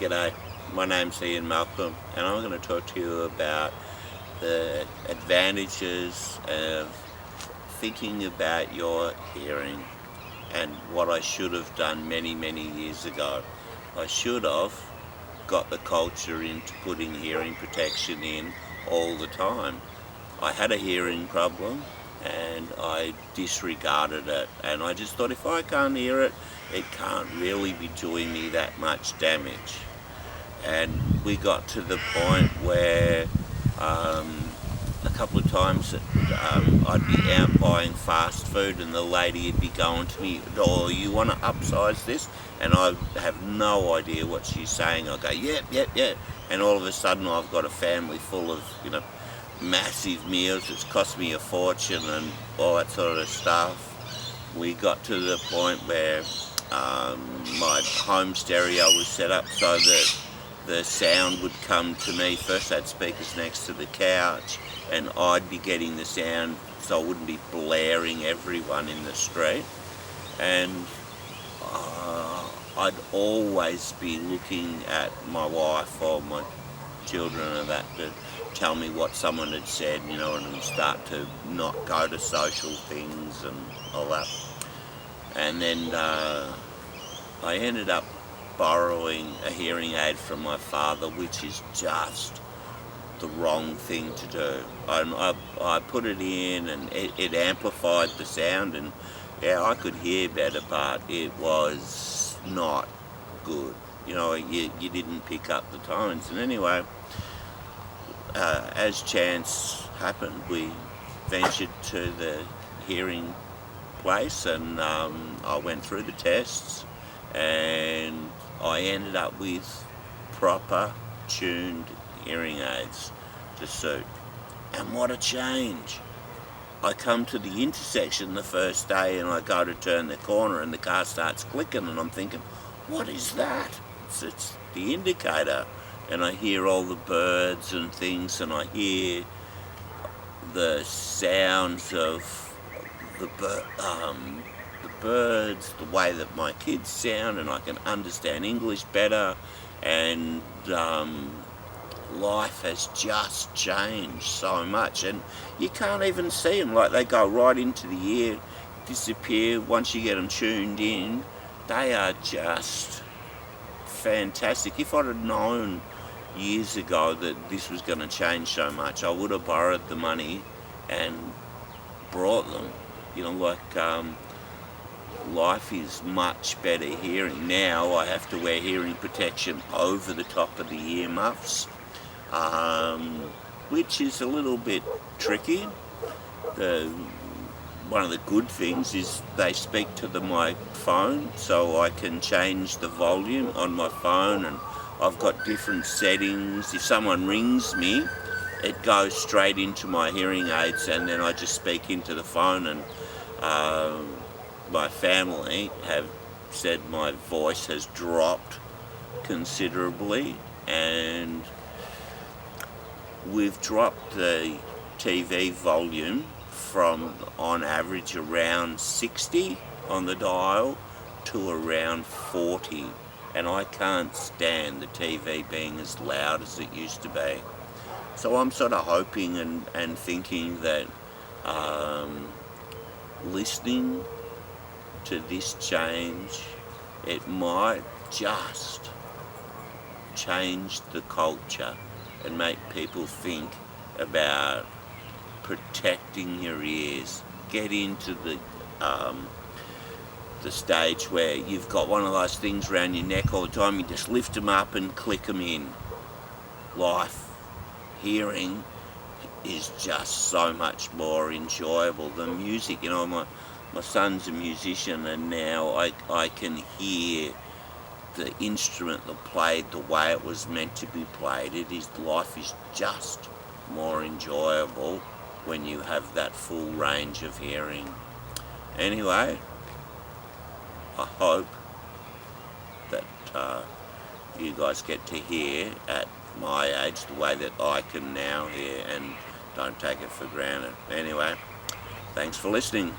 G'day, my name's Ian Malcolm and I'm going to talk to you about the advantages of thinking about your hearing and what I should have done many years ago. I should have got the culture into putting hearing protection in all the time. I had a hearing problem and I disregarded it, and I just thought if I can't hear it, it can't really be doing me that much damage. And we got to the point where a couple of times I'd be out buying fast food and the lady would be going to me, "Oh, you want to upsize this?" And I have no idea what she's saying. I go, yep. And all of a sudden I've got a family full of, massive meals. It's cost me a fortune and all that sort of stuff. We got to the point where my home stereo was set up so that the sound would come to me. First I had speakers next to the couch and I'd be getting the sound so I wouldn't be blaring everyone in the street. And I'd always be looking at my wife or my children and that to tell me what someone had said, and start to not go to social things and all that. And then I ended up borrowing a hearing aid from my father, which is just the wrong thing to do. I put it in and it amplified the sound, and yeah, I could hear better, but it was not good. You didn't pick up the tones. And anyway, as chance happened, we ventured to the hearing place and I went through the tests and I ended up with proper tuned hearing aids to suit. And what a change! I come to the intersection the first day and I go to turn the corner and the car starts clicking and I'm thinking, what is that? It's the indicator. And I hear all the birds and things, and I hear the sounds of the birds, the way that my kids sound, and I can understand English better, and life has just changed so much, and you can't even see them. Like, they go right into the ear, disappear. Once you get them tuned in, they are just fantastic. If I'd have known years ago that this was going to change so much, I would have borrowed the money and brought them. Life is much better hearing. Now I have to wear hearing protection over the top of the earmuffs, which is a little bit tricky. One of the good things is they speak to my phone, so I can change the volume on my phone, and I've got different settings. If someone rings me, it goes straight into my hearing aids, and then I just speak into the phone. And my family have said my voice has dropped considerably, and we've dropped the TV volume from on average around 60 on the dial to around 40, and I can't stand the TV being as loud as it used to be. So I'm sort of hoping and thinking that listening to this change, it might just change the culture and make people think about protecting your ears. Get into the stage where you've got one of those things around your neck all the time. You just lift them up and click them in. Hearing is just so much more enjoyable than music. My son's a musician, and now I can hear the instrument that played the way it was meant to be played. Life is just more enjoyable when you have that full range of hearing. Anyway, I hope that you guys get to hear at my age the way that I can now hear, and don't take it for granted. Anyway, thanks for listening.